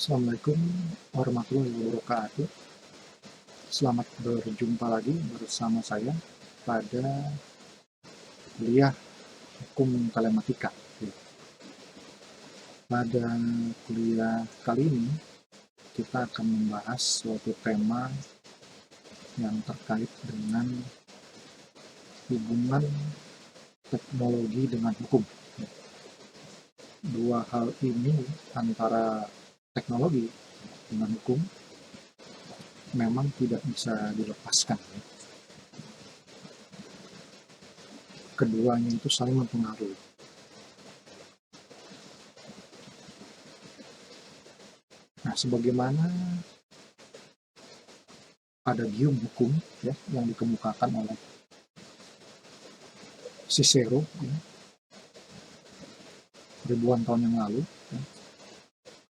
Assalamualaikum warahmatullahi wabarakatuh. Selamat berjumpa lagi bersama saya pada kuliah hukum telematika. Pada kuliah kali ini, kita akan membahas suatu tema yang terkait dengan hubungan teknologi dengan hukum. Dua hal ini antara teknologi dengan hukum memang tidak bisa dilepaskan. Keduanya itu saling mempengaruhi. Nah, sebagaimana ada gium hukum ya, yang dikemukakan oleh Cicero ya, ribuan tahun yang lalu ya,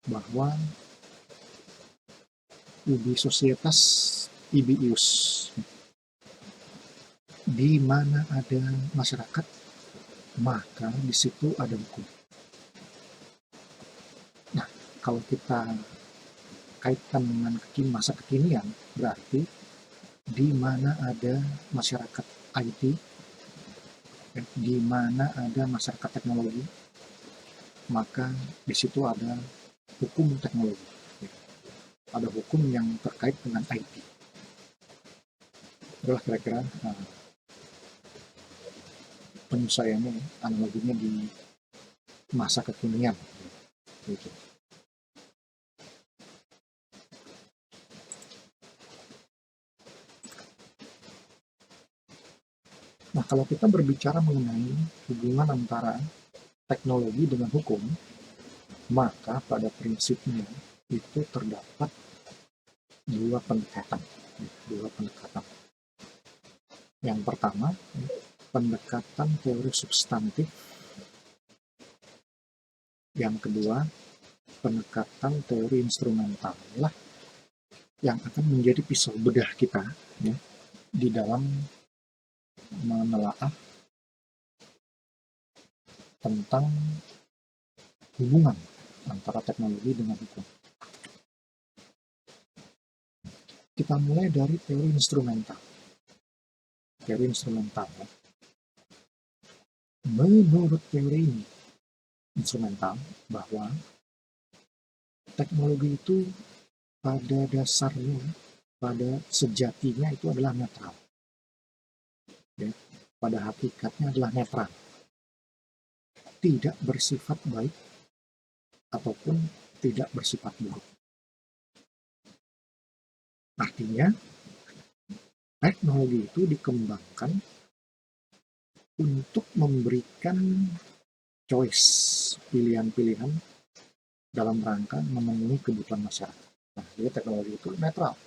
bahwa ubi societas ibi ius, di mana ada masyarakat maka di situ ada hukum. Nah, kalau kita kaitkan dengan masa kekinian, berarti di mana ada masyarakat IT, di mana ada masyarakat teknologi, maka di situ ada hukum teknologi. Ada hukum yang terkait dengan IT. Itulah kira-kira penyelesaiannya, analoginya di masa kekinian. Gitu. Nah, kalau kita berbicara mengenai hubungan antara teknologi dengan hukum, maka pada prinsipnya itu terdapat dua pendekatan. Yang pertama, pendekatan teori substantif. Yang kedua, pendekatan teori instrumental lah yang akan menjadi pisau bedah kita ya, di dalam menelaah tentang hubungan antara teknologi dengan hukum. Kita mulai dari teori instrumental. Teori instrumental. Ya. Menurut teori ini, instrumental, bahwa teknologi itu pada dasarnya, pada sejatinya itu adalah netral. Ya. Pada hakikatnya adalah netral. Tidak bersifat baik ataupun tidak bersifat buruk. Artinya, teknologi itu dikembangkan untuk memberikan choice, pilihan-pilihan dalam rangka memenuhi kebutuhan masyarakat. Nah, jadi teknologi itu netral.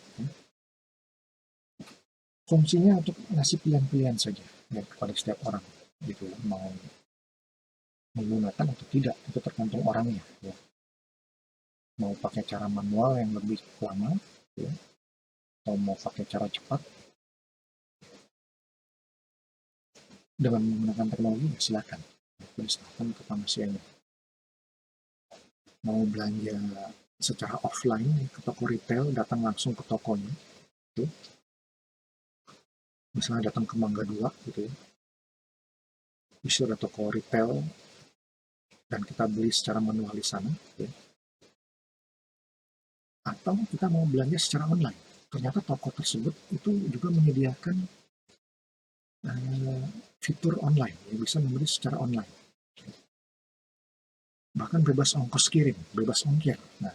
Fungsinya untuk ngasih pilihan-pilihan saja ya, kepada setiap orang. Gitu, mau menggunakan atau tidak, itu tergantung orangnya. Ya. Mau pakai cara manual yang lebih lama, ya, atau mau pakai cara cepat, dengan menggunakan teknologi, ya silakan. Silakan ke manusianya. Mau belanja secara offline ke toko retail, datang langsung ke tokonya, gitu. Misalnya datang ke Mangga 2 gitu ya, di situ ada toko retail dan kita beli secara manual di sana, ya. Atau kita mau belanja secara online, ternyata toko tersebut itu juga menyediakan fitur online yang bisa membeli secara online, bahkan bebas ongkos kirim, bebas ongkir. Nah,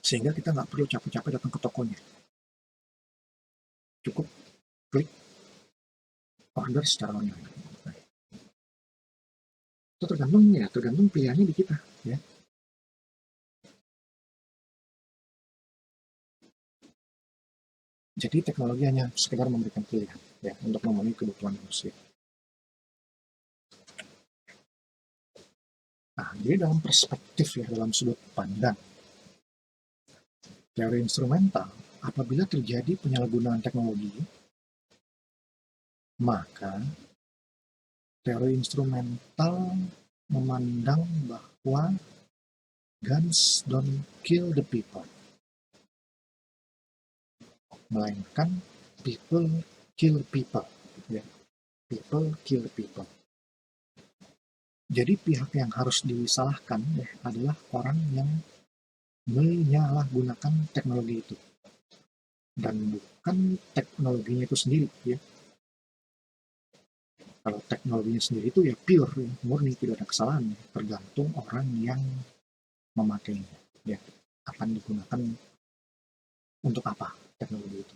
sehingga kita nggak perlu capek-capek datang ke tokonya, cukup klik order secara online. Nah, itu tergantung pilihannya di kita, ya. Jadi teknologi hanya sekedar memberikan pilihan, ya, untuk memenuhi kebutuhan manusia. Nah, jadi dalam perspektif ya, dalam sudut pandang teori instrumental, apabila terjadi penyalahgunaan teknologi, maka teori instrumental memandang bahwa Guns don't kill the people, melainkan people kill people. Ya. People kill people. Jadi pihak yang harus disalahkan ya, adalah orang yang menyalahgunakan teknologi itu, dan bukan teknologinya itu sendiri ya. Kalau teknologinya sendiri itu ya pure, ya, murni, tidak ada kesalahan, ya. Tergantung orang yang memakainya, ya, akan digunakan untuk apa teknologi itu.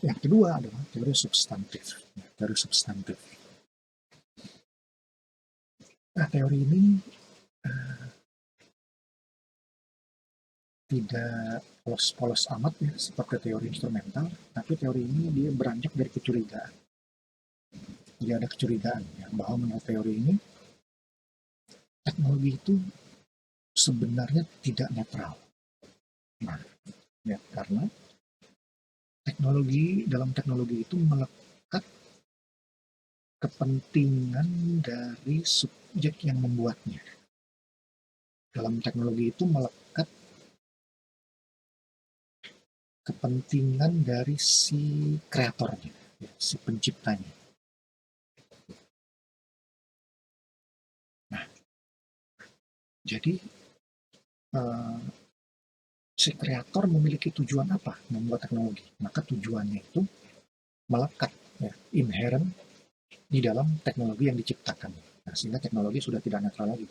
Yang kedua adalah teori substantif. Ya, teori substantif. Nah, teori ini tidak polos-polos amat ya seperti teori instrumental, tapi teori ini dia beranjak dari kecurigaan. Dia ada kecurigaan ya, bahwa menurut teori ini teknologi itu sebenarnya tidak netral. Nah, ya, karena dalam teknologi itu melekat kepentingan dari subjek yang membuatnya. Dalam teknologi itu melekat kepentingan dari si kreatornya, ya, si penciptanya. Nah, jadi eh, si kreator memiliki tujuan apa membuat teknologi? Maka tujuannya itu melekat, ya, inherent di dalam teknologi yang diciptakan. Nah, sehingga teknologi sudah tidak netral lagi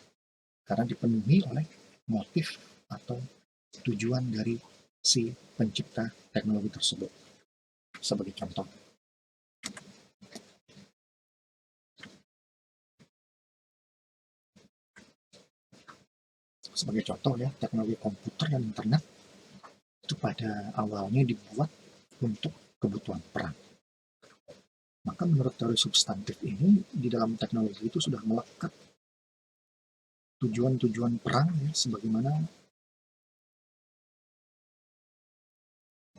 karena dipenuhi oleh motif atau tujuan dari si pencipta teknologi tersebut. Sebagai contoh, ya, teknologi komputer dan internet itu pada awalnya dibuat untuk kebutuhan perang. Maka menurut teori substantif ini, di dalam teknologi itu sudah melekat tujuan-tujuan perang ya, sebagaimana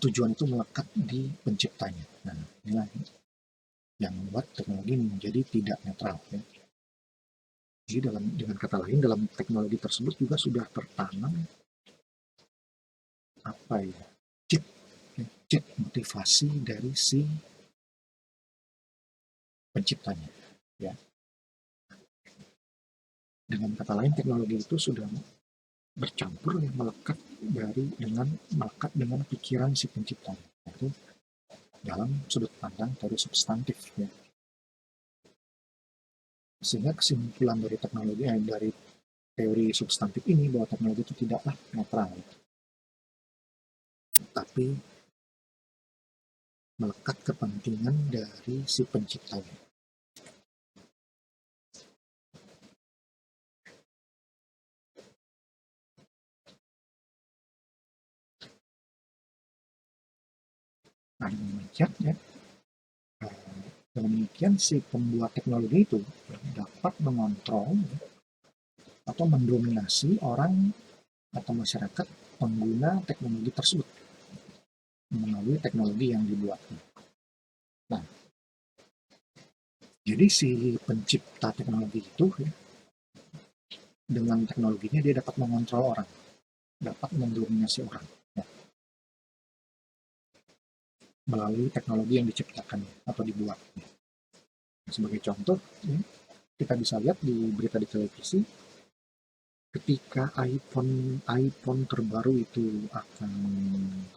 tujuan itu melekat di penciptanya. Nah, inilah yang membuat teknologi menjadi tidak netral. Ya. Jadi dengan kata lain, dalam teknologi tersebut juga sudah tertanam apa ya, chip motivasi dari si penciptanya. Ya. Dengan kata lain, teknologi itu sudah bercampur yang melekat dengan pikiran si penciptanya. Itu dalam sudut pandang teori substantif. Ya. Sehingga kesimpulan dari dari teori substantif ini bahwa teknologi itu tidaklah netral, tapi melekat kepentingan dari si penciptanya. Nah, demikian ya. Dengan demikian si pembuat teknologi itu dapat mengontrol atau mendominasi orang atau masyarakat pengguna teknologi tersebut melalui teknologi yang dibuatnya. Nah, jadi si pencipta teknologi itu ya, dengan teknologinya dia dapat mengontrol orang, dapat mendominasi orang ya, melalui teknologi yang diciptakan atau dibuat. Sebagai contoh, ya, kita bisa lihat di berita di televisi, ketika iPhone terbaru itu akan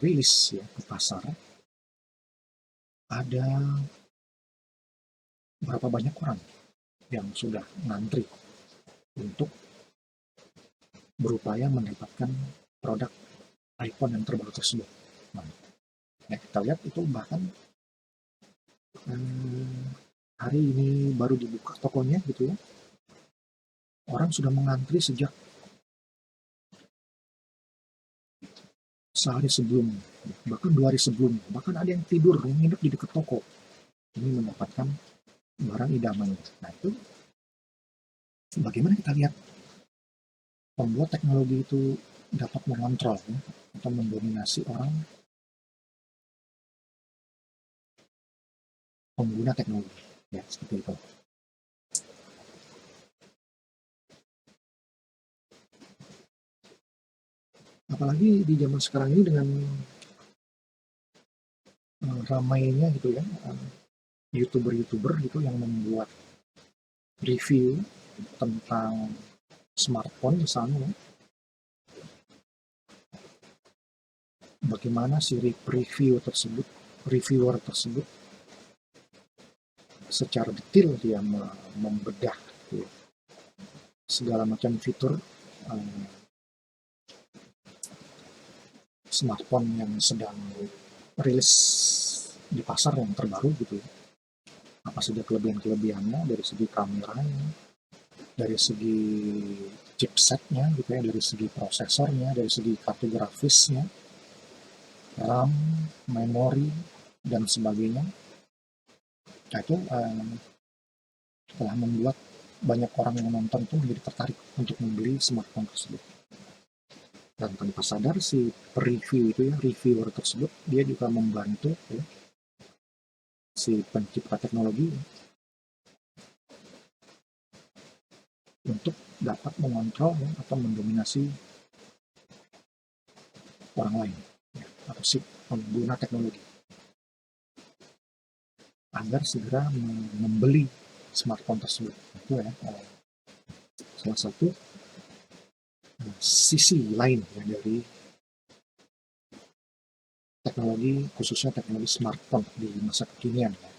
rilis ya ke pasar, ada berapa banyak orang yang sudah ngantri untuk berupaya mendapatkan produk iPhone yang terbaru tersebut. Nah, ya kita lihat itu bahkan hari ini baru dibuka tokonya gitu ya, orang sudah mengantri sejak sehari sebelum, bahkan 2 hari sebelum, bahkan ada yang tidur, yang nginep di dekat toko ini mendapatkan barang idaman. Nah, itu bagaimana kita lihat pembuat teknologi itu dapat mengontrol ya, atau mendominasi orang pengguna teknologi ya, seperti itu. Apalagi di zaman sekarang ini dengan ramainya gitu ya, youtuber-youtuber gitu yang membuat review tentang smartphone misalnya, ya. Bagaimana si reviewer tersebut secara detail dia membedah gitu, segala macam fitur uh, smartphone yang sedang rilis di pasar yang terbaru gitu ya. Apa saja kelebihan-kelebihannya dari segi kameranya, dari segi chipsetnya gitu ya, dari segi prosesornya, dari segi kartu grafisnya, RAM, memori, dan sebagainya. Nah, itu telah membuat banyak orang yang menonton tuh menjadi tertarik untuk membeli smartphone tersebut. Dan tanpa sadar si review itu ya, reviewer tersebut, dia juga membantu ya, si pencipta teknologi untuk dapat mengontrol ya, atau mendominasi orang lain ya, atau si pengguna teknologi agar segera membeli smartphone tersebut. Itu ya salah satu sisi lain ya, dari teknologi, khususnya teknologi smartphone di masa kekinian ya.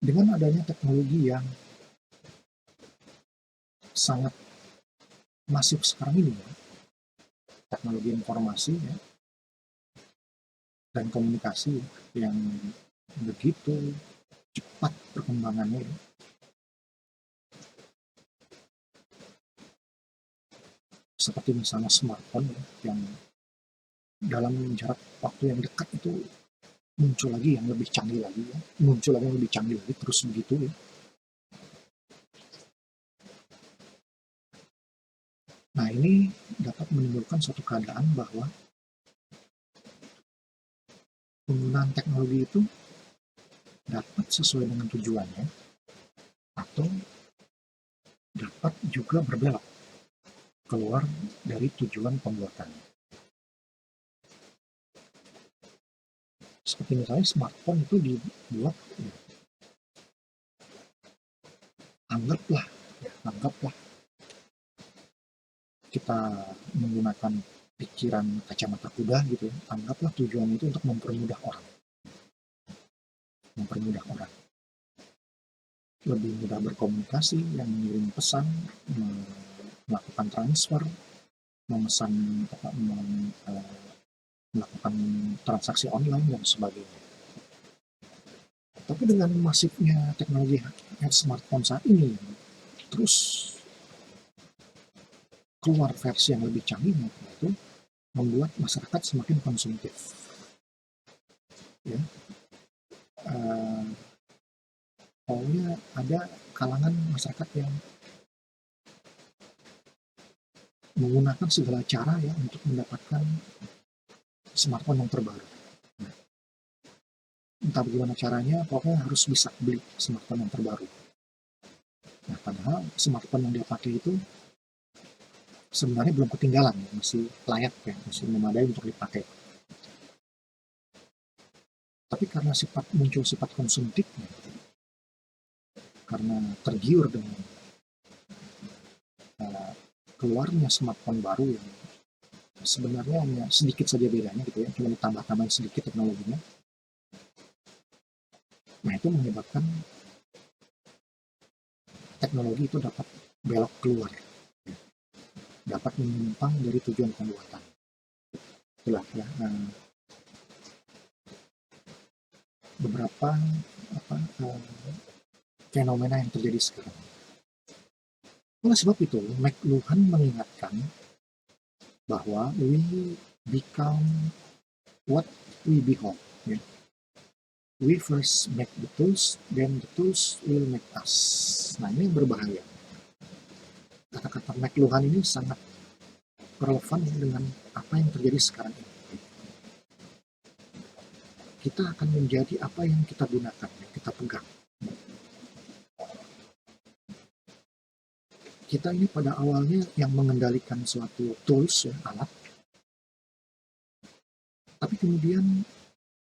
Dengan adanya teknologi yang sangat masif sekarang ini ya, teknologi informasi ya, dan komunikasi yang begitu cepat perkembangannya ya. Seperti misalnya smartphone ya, yang dalam jarak waktu yang dekat itu muncul lagi yang lebih canggih lagi ya, muncul lagi yang lebih canggih lagi, terus begitu ya. Nah, ini dapat menimbulkan suatu keadaan bahwa penggunaan teknologi itu dapat sesuai dengan tujuannya atau dapat juga berbelok keluar dari tujuan pembuatannya. Seperti misalnya smartphone itu dibuat ya, anggaplah kita menggunakan pikiran kacamata kuda gitu ya, anggaplah tujuan itu untuk mempermudah orang, lebih mudah berkomunikasi, yang mengirim pesan, melakukan transfer, memesan, melakukan transaksi online dan sebagainya. Tapi dengan masifnya teknologi smartphone saat ini, terus keluar versi yang lebih canggih, itu membuat masyarakat semakin konsumtif. Ya, pokoknya ada kalangan masyarakat yang menggunakan segala cara ya untuk mendapatkan smartphone yang terbaru. Nah, entah bagaimana caranya, pokoknya harus bisa beli smartphone yang terbaru. Nah, padahal smartphone yang dia pakai itu sebenarnya belum ketinggalan ya, masih layak ya, masih memadai untuk dipakai. Tapi karena muncul sifat konsumtifnya, karena tergiur dengan keluarnya smartphone baru yang sebenarnya hanya sedikit saja bedanya gitu ya, cuma ditambah-tambahin sedikit teknologinya. Nah, itu menyebabkan teknologi itu dapat belok keluar, dapat menyimpang dari tujuan pembuatan. Itulah ya, beberapa fenomena yang terjadi sekarang. Oleh sebab itu, McLuhan mengingatkan bahwa we become what we behold. Ya. We first make the tools, then the tools will make us. Nah, ini berbahaya. Kata-kata McLuhan ini sangat relevan dengan apa yang terjadi sekarang ini. kita akan menjadi apa yang kita gunakan, yang kita pegang. Kita ini pada awalnya yang mengendalikan suatu tools, ya, alat, tapi kemudian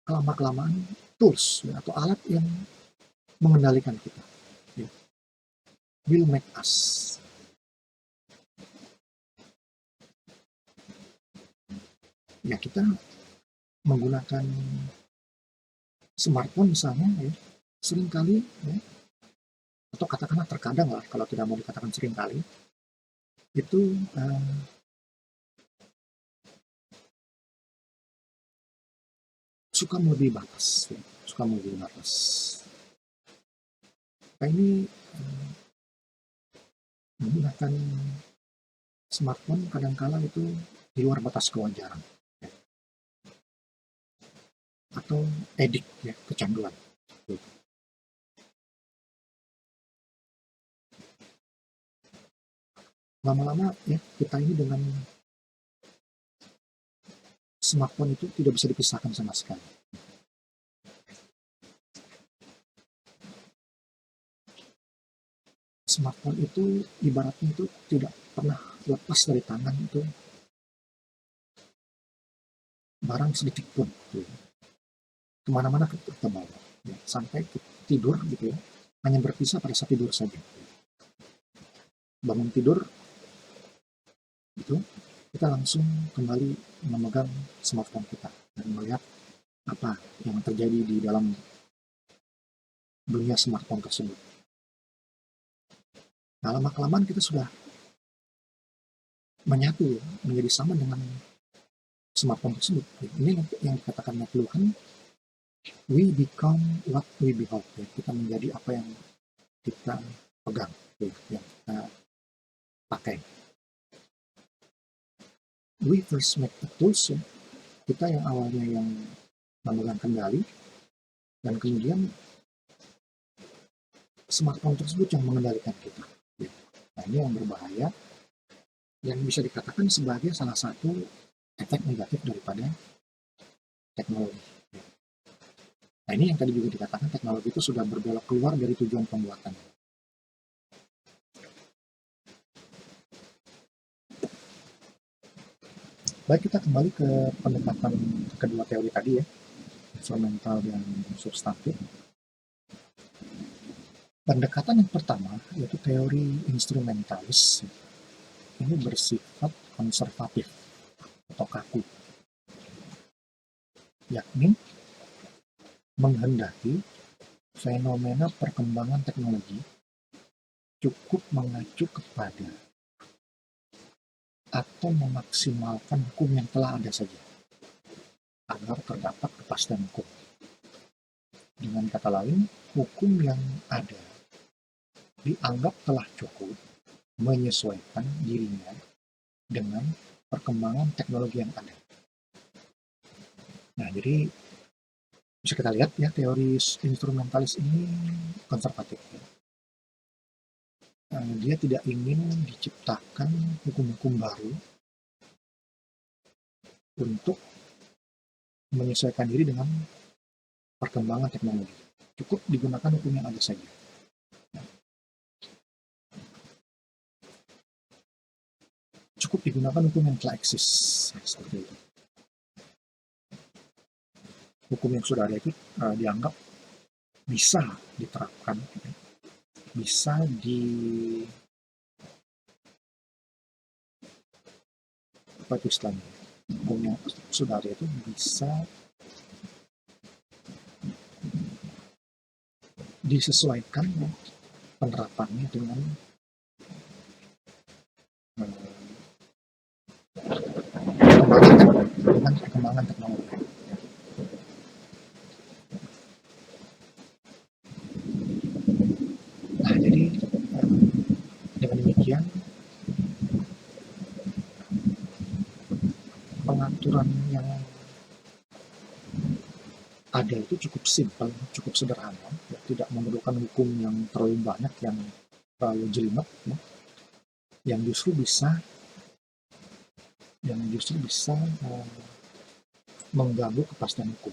lama-kelamaan tools, ya, atau alat yang mengendalikan kita, ya, will make us. Ya, kita menggunakan smartphone misalnya, ya, seringkali, ya, atau katakanlah terkadang lah, kalau tidak mau dikatakan seringkali, itu suka melebihi batas, ya, suka melebihi batas. Nah, ini menggunakan smartphone kadangkala itu di luar batas kewajaran, ya, atau edik, ya, kecanduan. Lama-lama, ya, kita ini dengan smartphone itu tidak bisa dipisahkan sama sekali. Smartphone itu ibaratnya itu tidak pernah lepas dari tangan, itu barang sedikit pun, gitu. Kemana-mana kita bawa, ya, sampai tidur gitu, ya, hanya berpisah pada saat tidur saja. Bangun tidur itu kita langsung kembali memegang smartphone kita dan melihat apa yang terjadi di dalam dunia smartphone tersebut. Nah, lama-kelamaan kita sudah menyatu, ya, menjadi sama dengan smartphone tersebut. Ini yang dikatakan McLuhan, we become what we behold. Ya, kita menjadi apa yang kita pegang, ya, yang kita pakai. We first make the tools, ya, kita yang awalnya yang memegang kendali, dan kemudian smartphone tersebut yang mengendalikan kita. Ya. Nah, ini yang berbahaya, yang bisa dikatakan sebagai salah satu efek negatif daripada teknologi. Ya. Nah, ini yang tadi juga dikatakan teknologi itu sudah berbelok keluar dari tujuan pembuatan. Baik, kita kembali ke pendekatan kedua teori tadi, ya, instrumental dan substantif. Pendekatan yang pertama yaitu teori instrumentalis, ini bersifat konservatif atau kaku, yakni menghendaki fenomena perkembangan teknologi cukup mengacu kepada atau memaksimalkan hukum yang telah ada saja agar terdapat kepastian hukum. Dengan kata lain, hukum yang ada dianggap telah cukup menyesuaikan dirinya dengan perkembangan teknologi yang ada. Nah, jadi bisa kita lihat, ya, teori instrumentalis ini konservatif. Dia tidak ingin diciptakan hukum-hukum baru untuk menyesuaikan diri dengan perkembangan teknologi. Cukup digunakan hukum yang ada saja. Cukup digunakan hukum yang telah eksis, seperti itu. Hukum yang sudah ada itu dianggap bisa diterapkan, bisa apa itu istilahnya, hukum yang sudah ada itu bisa disesuaikan, ya, penerapannya dengan perkembangan teknologi. Nah, jadi dengan demikian pengaturan yang ada itu cukup simpel, cukup sederhana, ya, tidak memerlukan hukum yang terlalu banyak, yang terlalu jelimet, ya, yang justru bisa mengganggu kepastian hukum.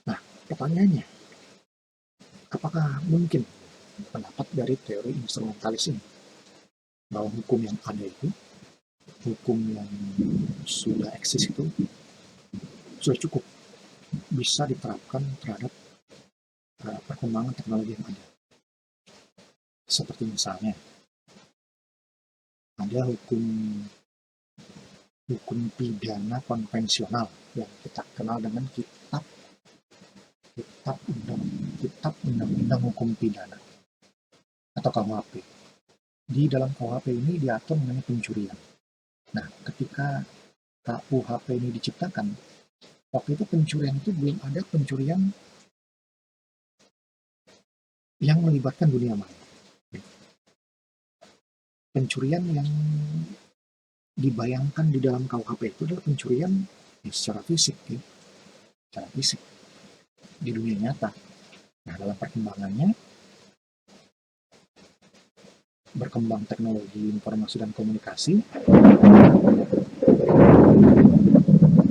Nah, pertanyaannya, apakah mungkin pendapat dari teori instrumentalis ini bahwa hukum yang ada itu, hukum yang sudah eksis itu sudah cukup bisa diterapkan terhadap perkembangan teknologi yang ada? Seperti misalnya ada hukum pidana konvensional yang kita kenal dengan kitab undang-undang hukum pidana atau KUHP. Di dalam KUHP ini diatur mengenai pencurian. Nah, ketika KUHP ini diciptakan, waktu itu pencurian itu belum ada pencurian yang melibatkan dunia maya. Pencurian yang dibayangkan di dalam KUHP itu adalah pencurian secara fisik, secara fisik di dunia nyata. Nah, dalam perkembangannya, berkembang teknologi informasi dan komunikasi,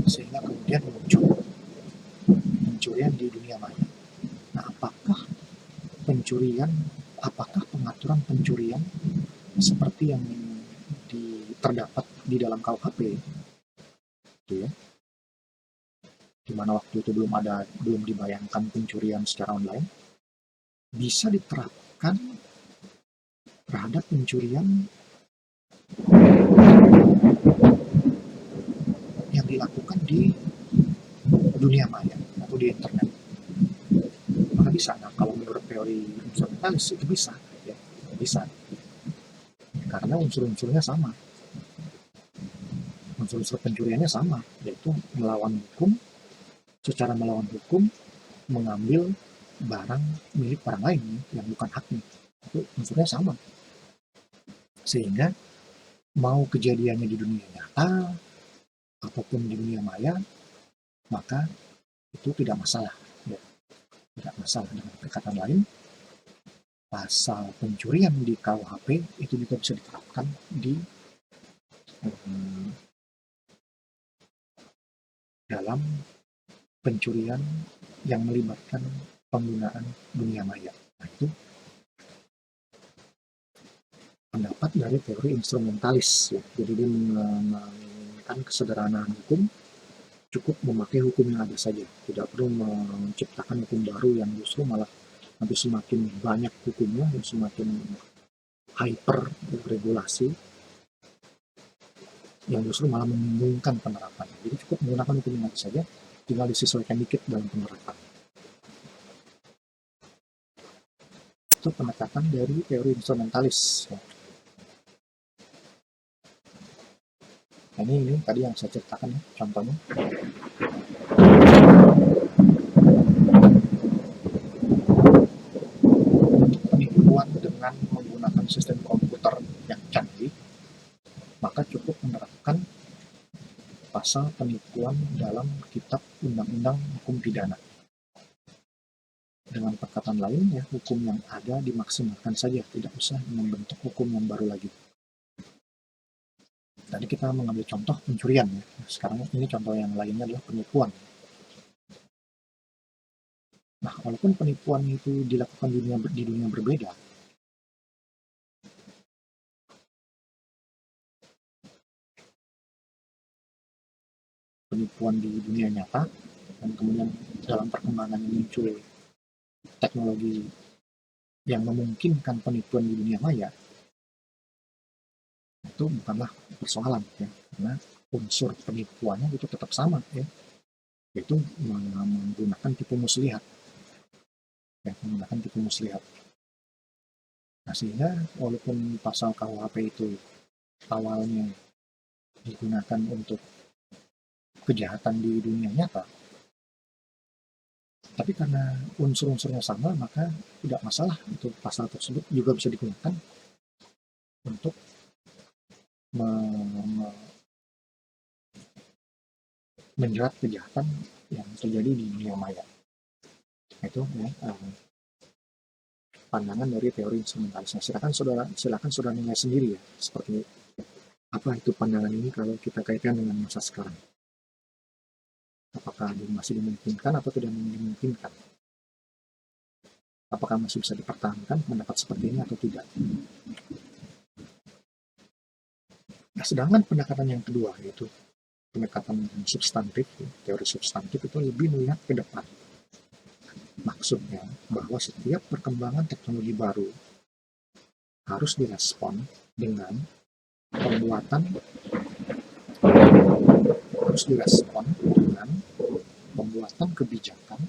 sehingga kemudian muncul pencurian di dunia maya. Nah, apakah pengaturan pencurian seperti yang terdapat di dalam KUHP, gitu ya, di mana waktu itu belum dibayangkan pencurian secara online, bisa diterapkan terhadap pencurian yang dilakukan di dunia maya atau di internet? Maka bisa. Nah, kalau menurut teori instrumentalis itu bisa, ya, bisa, karena unsur-unsurnya sama, unsur-unsur pencuriannya sama, yaitu secara melawan hukum, mengambil barang milik orang lain yang bukan haknya. Itu unsurnya sama, sehingga mau kejadiannya di dunia nyata ataupun di dunia maya, maka itu tidak masalah, ya. Tidak masalah. Dengan perkataan lain, pasal pencurian di KUHP itu juga bisa diterapkan di dalam pencurian yang melibatkan penggunaan dunia maya. Nah, itu pendapat dari teori instrumentalis, ya. Jadi dia menginginkan kesederhanaan hukum, cukup memakai hukum yang ada saja, tidak perlu menciptakan hukum baru yang justru malah nanti semakin banyak hukumnya, semakin hyper regulasi, yang justru malah membingungkan penerapannya. Jadi cukup menggunakan hukum yang ada saja, tinggal disesuaikan dikit dalam penerapan. Itu pendekatan dari teori instrumentalis, ya. Nah, ini tadi yang saya ceritakan, ya, contohnya. Penipuan dengan menggunakan sistem komputer yang canggih, maka cukup menerapkan pasal penipuan dalam kitab undang-undang hukum pidana. Dengan perkataan lain, ya, hukum yang ada dimaksimalkan saja, tidak usah membentuk hukum yang baru lagi. Tadi kita mengambil contoh pencurian, ya. Sekarang ini contoh yang lainnya adalah penipuan. Nah, walaupun penipuan itu dilakukan di dunia berbeda, penipuan di dunia nyata, dan kemudian dalam perkembangan muncul teknologi yang memungkinkan penipuan di dunia maya, itu bukanlah persoalan, ya, karena unsur penipuannya itu tetap sama, ya, yaitu menggunakan tipu muslihat, ya, menggunakan tipu muslihat. Nah, sehingga walaupun pasal KUHP itu awalnya digunakan untuk kejahatan di dunia nyata, tapi karena unsur-unsurnya sama, maka tidak masalah, itu pasal tersebut juga bisa digunakan untuk menjerat kejahatan yang terjadi di dunia maya. Itu, ya, pandangan dari teori instrumentalisme. Silakan saudara nilai sendiri, ya, seperti Apa itu pandangan ini kalau kita kaitkan dengan masa sekarang? Apakah masih dimungkinkan atau tidak dimungkinkan? Apakah masih bisa dipertahankan pendapat seperti ini atau tidak? Nah, sedangkan pendekatan yang kedua, yaitu pendekatan substantif, teori substantif itu lebih melihat ke depan. Maksudnya bahwa setiap perkembangan teknologi baru harus direspon dengan pembuatan kebijakan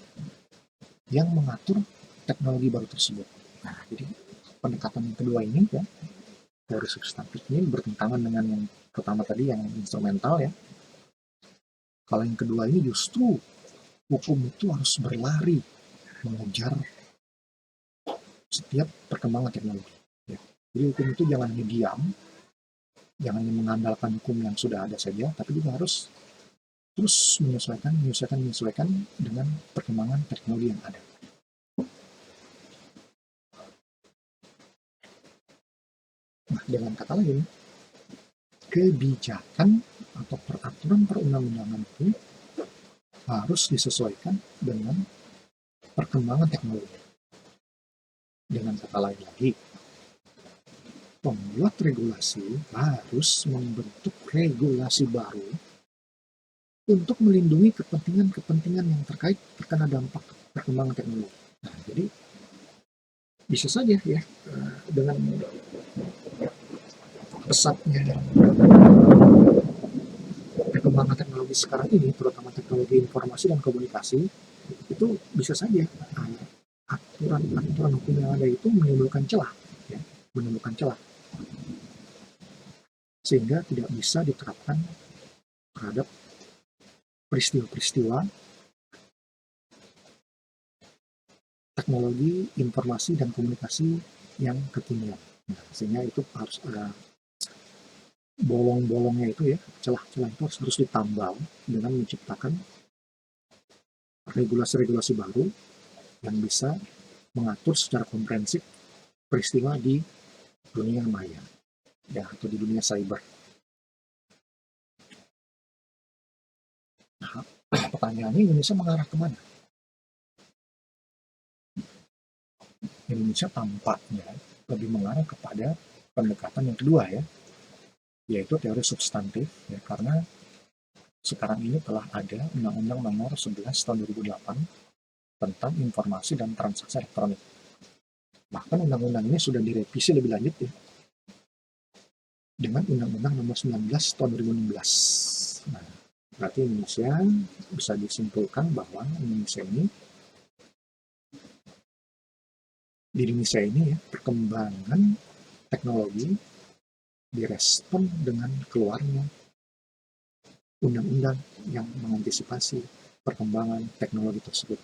yang mengatur teknologi baru tersebut. Nah, jadi pendekatan yang kedua ini ya, teori substantif ini bertentangan dengan yang pertama tadi yang instrumental ya. Kalau yang kedua ini justru hukum itu harus berlari mengejar setiap perkembangan teknologi. Ya. Jadi hukum itu jangan diam, jangan mengandalkan hukum yang sudah ada saja, tapi juga harus terus menyesuaikan dengan perkembangan teknologi yang ada. Nah, dengan kata lain, kebijakan atau peraturan perundang-undangan itu harus disesuaikan dengan perkembangan teknologi. Dengan kata lain lagi, pembuat regulasi harus membentuk regulasi baru untuk melindungi kepentingan-kepentingan yang terkena dampak perkembangan teknologi. Nah, jadi bisa saja ya dengan pesatnya perkembangan teknologi sekarang ini, terutama teknologi informasi dan komunikasi, itu bisa saja aturan hukum yang ada itu menimbulkan celah, sehingga tidak bisa diterapkan terhadap peristiwa-peristiwa teknologi informasi dan komunikasi yang kekinian. Nah, sehingga itu harus ada bolong-bolongnya itu ya, celah-celah itu harus ditambal dengan menciptakan regulasi-regulasi baru yang bisa mengatur secara komprehensif peristiwa di dunia maya ya, atau di dunia cyber. Nah, pertanyaannya Indonesia mengarah kemana? Indonesia tampaknya lebih mengarah kepada pendekatan yang kedua ya, yaitu teori substantif ya, karena sekarang ini telah ada Undang-Undang Nomor 11 Tahun 2008 tentang informasi dan transaksi elektronik. Bahkan undang-undang ini sudah direvisi lebih lanjut ya, dengan Undang-Undang Nomor 19 Tahun 2016. Nah, berarti Indonesia bisa disimpulkan bahwa di Indonesia ini ya, perkembangan teknologi direspon dengan keluarnya undang-undang yang mengantisipasi perkembangan teknologi tersebut.